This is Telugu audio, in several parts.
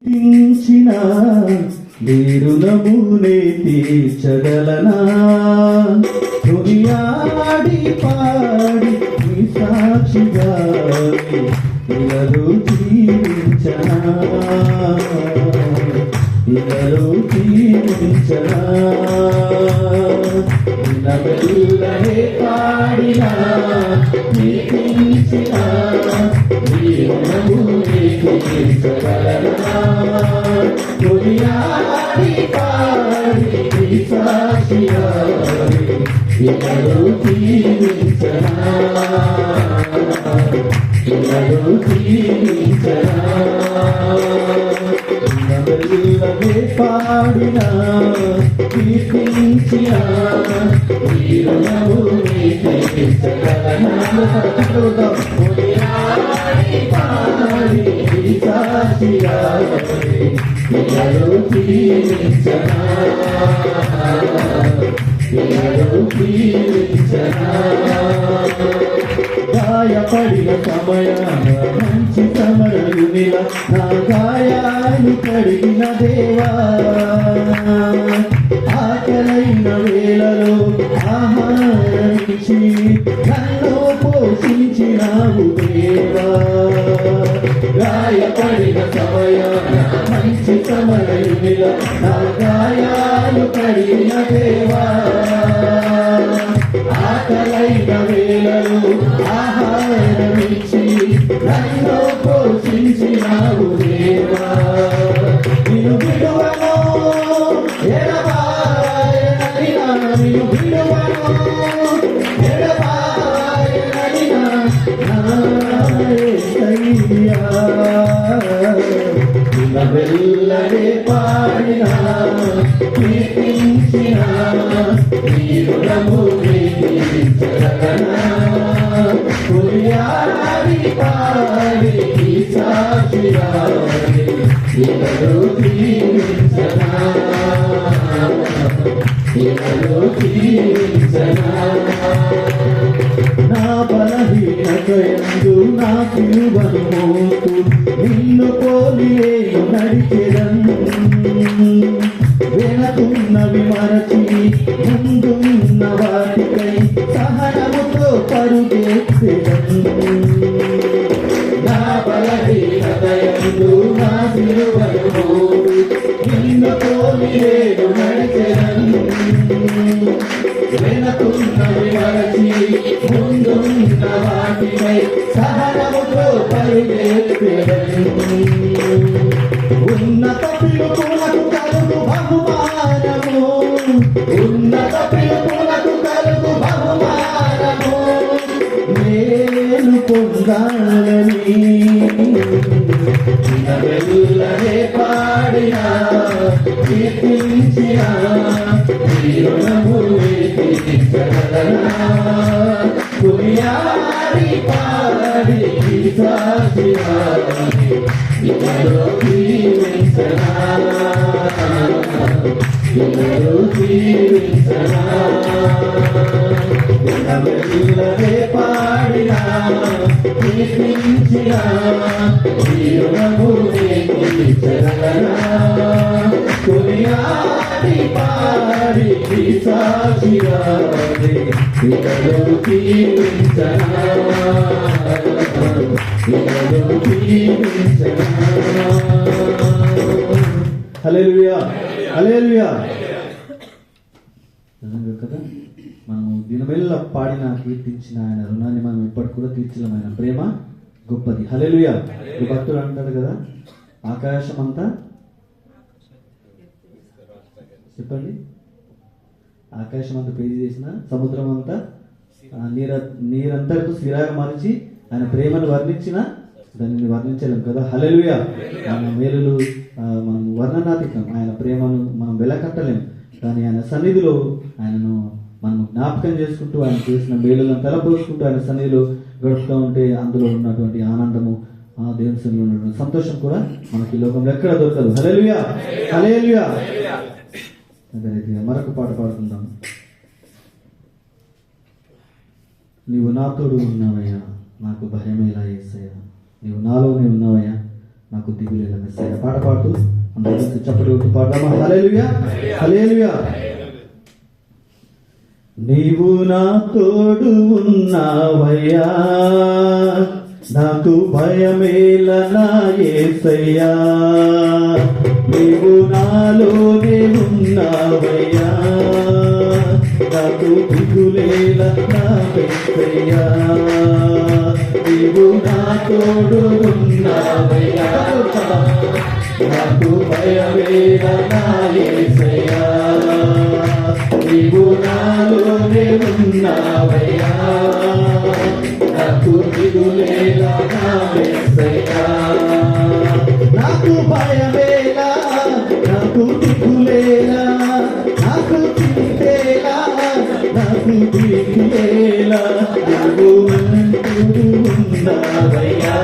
కీర్తించిన వీరులమునే తీర్చగలనా దునియాడి పాడి నీ సాక్షిగా ఇలరు జీవించనా ఇలరు జీవించనా వినవెల్లనే పాడినా కీర్తించిన వీరులమునే తీర్చగలనా దునియాడి పాడి నీ సాక్షిగా ఇలరు జీవించనా ఇలరు జీవించనా వినవెల్లనే పాడినా కీర్తించిన వీరులమునే తీర్చగలనా దునియాడి పాడి నీ సాక్షిగా ఇలరు జీవించనా ఇలరు జీవించనా గాయపడిన సమయాన మంచి సమరయునిలా నా గాయాలు కడిగిన దేవా ఆకలైన వేళలో ఆహారమిచ్చి నన్ను పోషించినావు దేవా గాయపడిన సమయాన మంచి సమరయునిలా నా గాయాలు కడిగిన దేవా ఆకలైన వేళలో ఆహారమిచ్చి నన్ను పోషించినావు దేవా నిన్ను విడువను ఎడబాయనైనా నిన్ను విడువను ఎడబాయనైనా నా యేసయ్యా వినవెల్లనే పాడినా కీర్తించిన వీరులమునే తీర్చగలనా దునియాడి పాడి నీ సాక్షిగా ఇలరు జీవించనా ఇలరు జీవించనా నా బలహీనతయందు నా సిలువను మోస్తూ నిన్ను పోలి నేను నడిచెదను వెనకున్నవి మరచి ముందున్న వాటికై సహనముతో పరుగెత్తెదను నా బలహీనతయందు నా సిలువను మోస్తూ నిన్ను పోలి నేను నడిచెదను వెనకున్నవి మరచి ముందున్న వాటిపై సహనముతో పరుగెత్తెదను ఉన్నత పిలుపులకు కలుగు బహుమానము ఉన్నత పిలుపులకు కలుగు బహుమానము నేను పొందాలని వినవెల్లనే పాడినా కీర్తించిన వీరులమునే తీర్చగలనా దునియాడి పాడి నీ సాక్షిగా ఇలరు జీవించనా ఇలరు జీవించనా వినవెల్లనే పాడినా కీర్తించిన వీరులమునే తీర్చగలనా దునియాడి పాడి నీ సాక్షిగా ఇలరు జీవించనా ఇలరు జీవించనా. హల్లెలూయా హల్లెలూయా. కదా మనము దినమెల్ల పాడిన కీర్తించిన ఆయన రుణాన్ని మనం ఇప్పటికి కూడా తీర్చలేం. ఆయన ప్రేమ గొప్పది. హల్లెలూయా. భక్తుడు అంటాడు కదా, ఆకాశం అంతా చెప్పండి, ఆకాశం అంతా పేజీ చేసిన సముద్రం అంతా నీరంతకు సిరాగా మలిచి ఆయన ప్రేమను వర్ణించిన దానిని వర్ణించలేం కదా. హల్లెలూయా. ఆయన మేలులు మనం వర్ణనాతీతం. ఆయన ప్రేమను మనం వెలకట్టలేం. కానీ ఆయన సన్నిధిలో ఆయనను మనం జ్ఞాపకం చేసుకుంటూ ఆయన చేసిన మేలులను తలపోసుకుంటూ ఆయన సన్నిధిలో గడుపుతూ ఉంటే అందులో ఉన్నటువంటి ఆనందము, ఆ దేవుని సన్నిధిలో ఉన్నటువంటి సంతోషం కూడా మనకి ఈ లోకంలో ఎక్కడ దొరకదు. హల్లెలూయా హల్లెలూయా. అదే రీతిగా మరొక పాట పాడుకుందాం. నీవు నాతోడు ఉన్నావయ్యా, నాకు భయమేలా యేసయ్యా. నీవు నాలోనే ఉన్నావయ్యా, నాకు దిగులేల మెస్సయ్య. పాట పాడుతూ అందరూ కలిసి చప్పట్లు కొట్టి పాడదామా? హల్లెలూయా, హల్లెలూయా. నీవు నా తోడు ఉన్నావయ్యా, నాకు భయమేల నా యేసయ్యా. నీవు నాలోనే ఉన్నావయ్యా, నాకు దిగులేల నా యేసయ్యా. నీవు నా తోడు ఉన్నావయ్యా, నాకు భయమేల నా యేసయ్యా. నీవు నాలోనే ఉన్నావయ్యా, నాకు దిగులేలా నా యేసయ్యా. నాకు భయమేలా, నాకు దిగులేలా, నాకు చింతేలా, నాకు దిగులేలా. నీవు అంటూ ఉన్నావయ్యా,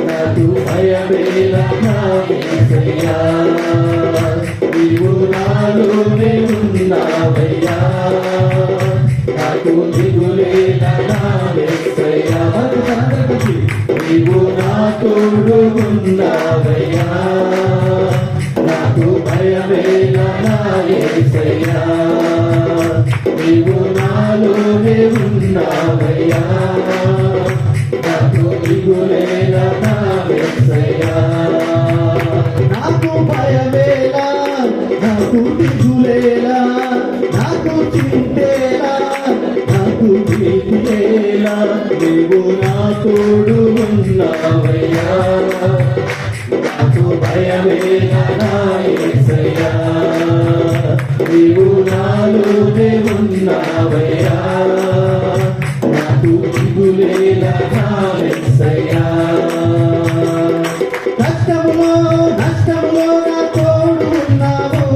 నాకు భయమేలా నా యేసయ్యా. నీవు నాలోనే ఉన్నావయ్యా, నాకు దిగులేలా నా యేసయ్యా. నీవు నా తోడు ఉన్నావయ్యా, నాకు భయమేలా నా యేసయ్యా. నీవు నాలోనే ఉన్నావయ్యా, నాకు దిగులేలా నా యేసయ్యా. నాకు భయమేలా, నాకు దిగులేలా, నాకు చింతేలా, నాకు దిగులేలా. నీవు నా తోడు ఉన్నావయ్యా, నాకు భయమేలా నా యేసయ్యా. నీవు నాలోనే ఉన్నావయ్యా, నాకు దిగులేలా నా యేసయ్యా. కష్టములో నష్టములో నా తోడు ఉన్నావు,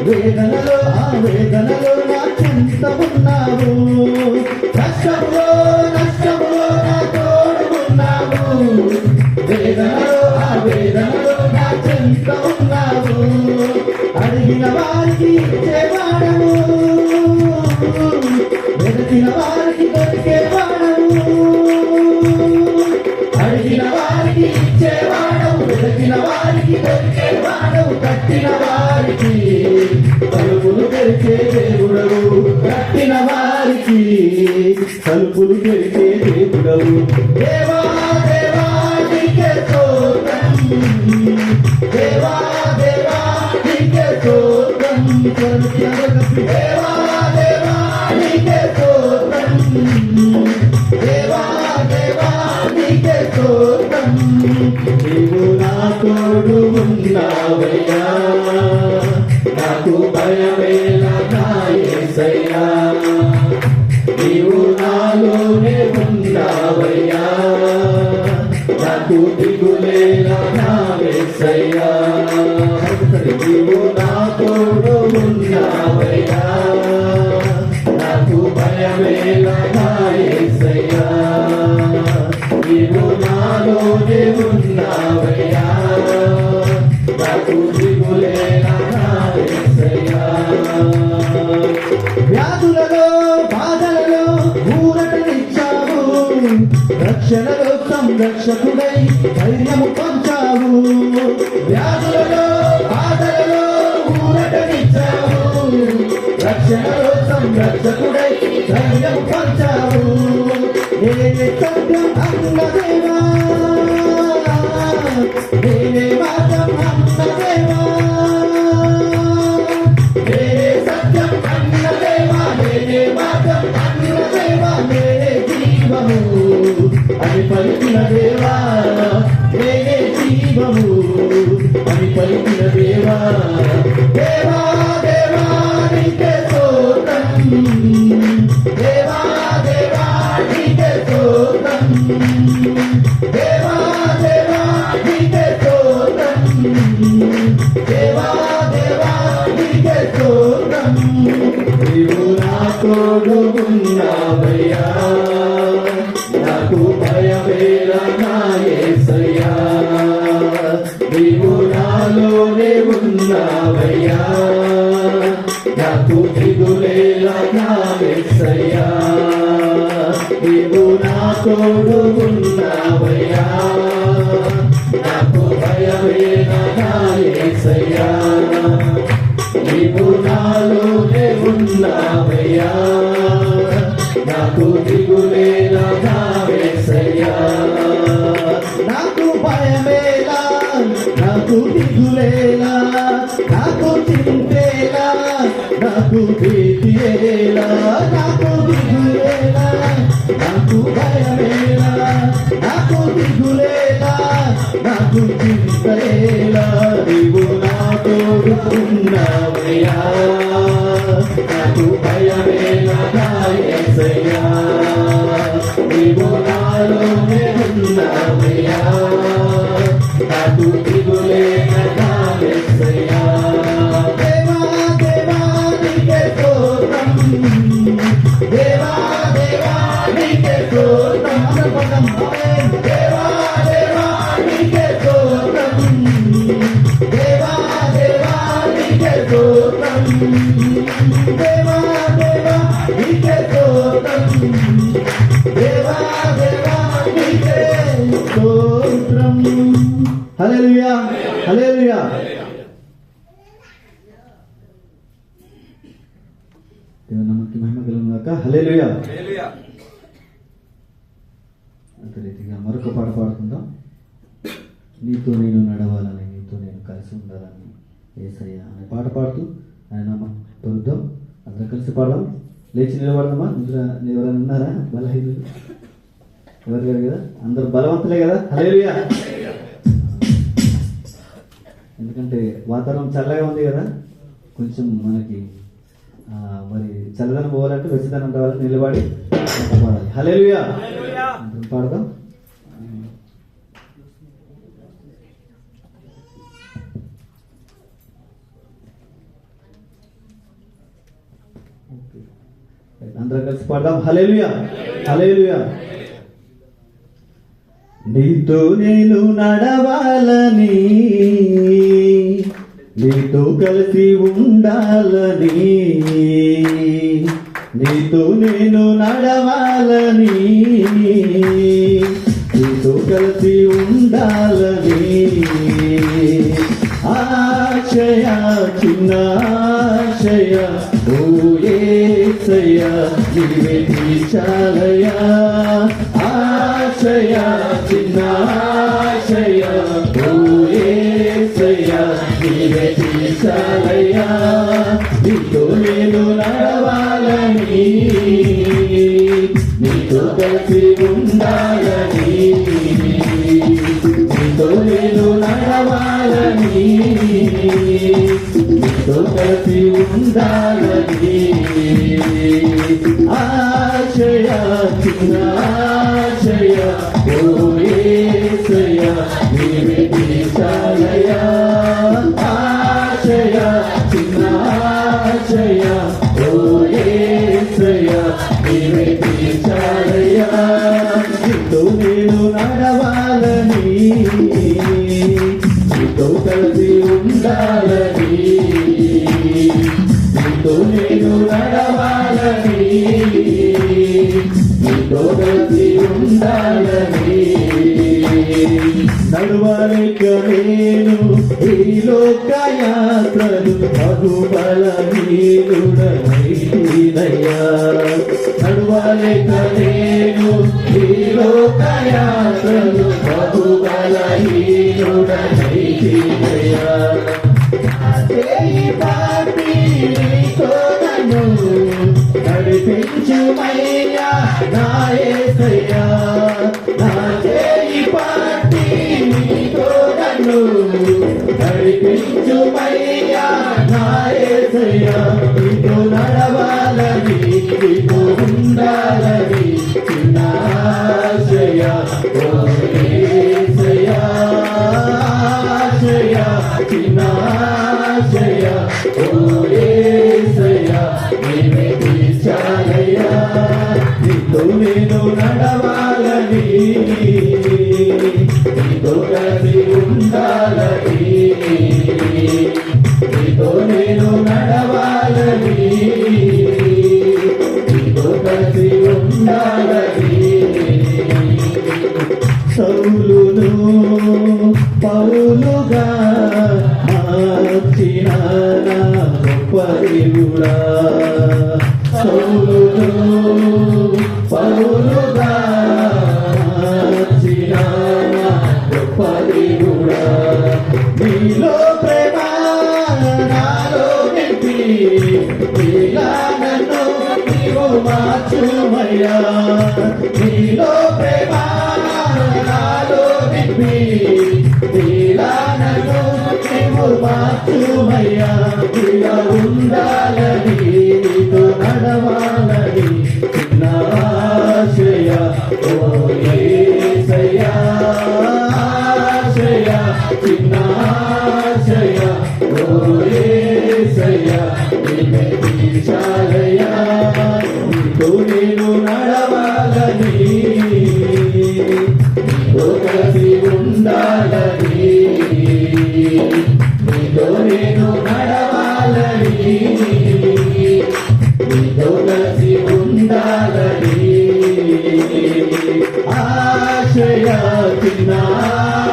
వేదనలో ఆ వేదనలో నా చింత ఉన్నావు. కష్టములో నష్టములో నా తోడు ఉన్నావు, వేదనలో ఆ వేదనలో నా చింత ఉన్నావు. అడిగిన వారికి ఇచ్చేవాడము, వెతికిన వారికి దొరికేవాడము. అడిగిన వారికి ఇచ్చేవాడవు, వెతికిన వారికి దొరికేవాడవు. కట్టిన వారికి తలుపులు తెరిచే దేవుడవు, కట్టిన వారికి తలుపులు తెరిచే దేవుడవు. దేవా దేవా నీకే స్తోత్రం, దేవా దేవా నీకే స్తోత్రం. దేవా దేవా నీకే స్తోత్రం, దేవా దేవా నీకే స్తోత్రం. నీవు నా తోడు ఉన్నావయ్యా, నాకు భయమేలా నా యేసయ్యా. నీవు నాలోనే ఉన్నావయ్యా, నాకు దిగులేలా నా యేసయ్యా. నీవు నా తోడు ఉన్నావయ్యా, నాకు భయమేలా నా యేసయ్యా. నీవు నాలోనే ఉన్నావయ్యా, నాకు దిగులేలా నా యేసయ్యా. వ్యాధులలో బాధలలో ఊరటనిచ్చావు, రక్షణలో సంరక్షకుడై ధైర్యము పంచావు. వ్యాధులలో బాధలలో ఊరటనిచ్చావు, రక్షణలో సంరక్షకుడై ధైర్యము పంచావు. నేనే సత్యం అన్నదేవా, నేనే మార్గం అన్నదేవా, నేనే సత్యం అన్నదేవా, నేనే మార్గం అన్నదేవా. నేనే జీవము అని పలికిన దేవా, నేనే జీవము అని పలికిన దేవా. దేవా దేవా నీకే స్తోత్రం, దేవా దేవా నీకే స్తోత్రం, దేవా దేవా నీకే స్తోత్రం, దేవా దేవా నీకే స్తోత్రం. నీవు నా తోడు ఉన్నావయ్యా, నాకు భయమేలా నా యేసయ్యా. నీవు నాలోనే ఉన్నావయ్యా, నాకు దిగులేలా నా యేసయ్యా. నీవు నా తోడు ఉన్నావయ్యా, నాకు భయమేలా నా యేసయ్యా, నీవు నాలోనే ఉన్నావయ్యా, నాకు దిగులేలా నా యేసయ్యా, నాకు భయమేలా, నాకు దిగులేలా, నాకు చింతేలా, నాకు భీతియేలా, నాకు దిగులేలా, నాకు భయమేలా, నాకు దిగులేలా, నాకు చింతేలా, నీవు నాతో ఉన్నావయ్యా, నాకు భయమేలా నా యేసయ్యా, నీవు నాలోనే ఉన్నావయ్యా, నాకు దిగులేలా నా యేసయ్యా. దేవా దేవా నీకే స్తోత్రం, దేవా దేవా నీకే స్తోత్రం, దేవా దేవా నీకే స్తోత్రం, దేవా దేవా నీకే స్తోత్రం, దేవా దేవా నీకే స్తోత్రం, దేవా దేవా నీకే స్తోత్రం. హల్లెలూయా, హల్లెలూయా. దేవుని నామానికి మహిమ కలుగును గాక. హల్లెలూయా. అదే రీతిగా మరొక పాట పాడుకుందాం. నీతో నేను నడవాలని, నీతో నేను కలిసి ఉండాలని యేసయ్యా అనే పాట పాడుతూ ఆయన నామం పొందుతాం. అందరం కలిసి పాడదాం. లేచి నిలబడదామా? ఎవరైనా ఉన్నారా బలహీనులు? ఎవరు గారు కదా, అందరు బలవంతులే కదా. హల్లెలూయా. ఎందుకంటే వాతావరణం చల్లగా ఉంది కదా, కొంచెం మనకి మరి చల్లదనం పోవాలంటే వెచ్చదనం రావాలని నిలబడి పాడాలి. హల్లెలూయా. పాడదాం. అందరం కలిసి పాడదాం. హల్లెలూయా, హల్లెలూయా. నీతో నేను నడవాలని, నీతో కలిసి ఉండాలని, నీతో నేను నడవాలని, నీతో కలిసి ఉండాలని, ఆశయ చిన్న ఆశయ ఓ యేసయ్య నీవే తీర్చాలయ్యా, ఆశయ చిన్న ఆశయ ఓ యేసయ్య నీవే తీర్చాలయ్యా, నీతో నేను నడవాలని, నీతో కలిసి ఉండాలని, నీతో నేను నడవాలని, నీతో కలిసి ఉండాలని, ఆశయ చిన్న ఆశయ ఓ యేసయ్య నీవే తీర్చాలయ్యా, ఆశయ చిన్న ఆశయ ఓ యేసయ్య నీవే తీర్చాలయ్యా, నీతో నేను నడవాలని, నీతో కలిసి ఉండాలని, నీతో నేను నడవాలని, నీతో కలిసి ఉండాలని, నడవలేక నేను ఈ లోక యాత్రలు బహుబలహీనుడనయ్యా, నడవలేక నేను ఈ లోక యాత్రలు బహుబలహీనుడనయ్యా, నడిపించుమయ్యా నా యేసయ్యా, నా చేయి పట్టి నీతో నన్ను నడిపించుమయ్యా నా యేసయ్యా, నీతో నడవాలని, నీతో ఉండాలని చిన్న ఆశయ ఓ యేసయ్యా, ఆశయ చిన్న ఆశయ ఓ యేసయ్యా నీవే తీర్చాలయ్యా, నీతో నేను నడవాలని, నీతో కలిసి ఉండాలని, నీతో నేను నడవాలని, నీతో కలిసి ఉండాలని, సౌలును పౌలును దేవుడా సౌలును పౌలుగా మార్చిన గొప్ప దేవుడా నీలో ప్రేమ నాలో నింపి నీలా నన్ను నీవు మార్చుమయ్యా నీలో ప్రేమ నాలో నింపి నీలా నన్ను నీవు మార్చుమయ్యా ఇలా ఉండాలని నీతో నడవాలని చిన్న ఆశయ ఓ యేసయ్యా ఆశయ చిన్న ఆశయ ఓ యేసయ్యా నీవే తీర్చాలయ్యా నీతో నేను నడవాలని నీతో కలిసి ఉండాలని నీతో నేను నడవాలని నీతో కలిసి ఉండాలని ఆశయ చిన్న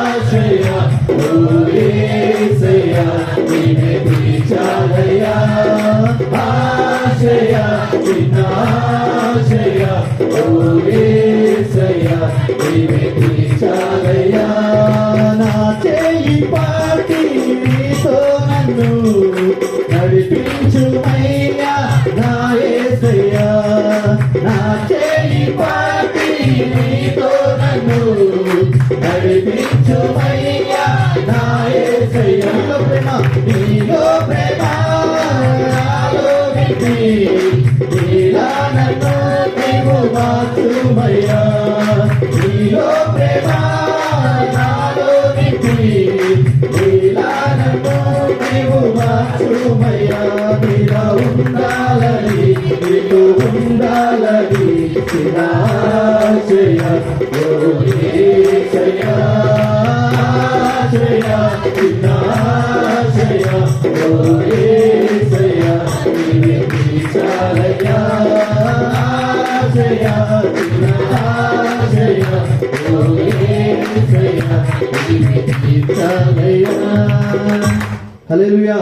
ఆశయ ఓ యేసయ్యా నీవే తీర్చాలయ్యా ఆశయ చిన్న ఆశయ ఓ యేసయ్యా నీవే తీర్చాలయ్యా నా చేయి పాటి నీతో నన్ను నడిపించుమయ్యా నా యేసయ్యా నా చేయి పాటి నీతో నన్ను నడిపించుమయ్యా నా యేసయ్యా నీలో ప్రేమ నాలో నింపి నీలా నన్ను నీవు మార్చుమయ్యా నీలో ప్రేమ నాలో నింపి నీలా నన్ను నీవు మార్చుమయ్యా నీలా ఉండాలని నీతో ఉండాలని చిన్న ఆశయ ఓ యేసయ్యా ఆశయ చిన్న ఆశయ ఓ యేసయ్యా నీవే తీర్చాలయ్యా ఆశయ చిన్న ఆశయ ఓ యేసయ్యా నీవే తీర్చాలయ్యా హల్లెలూయా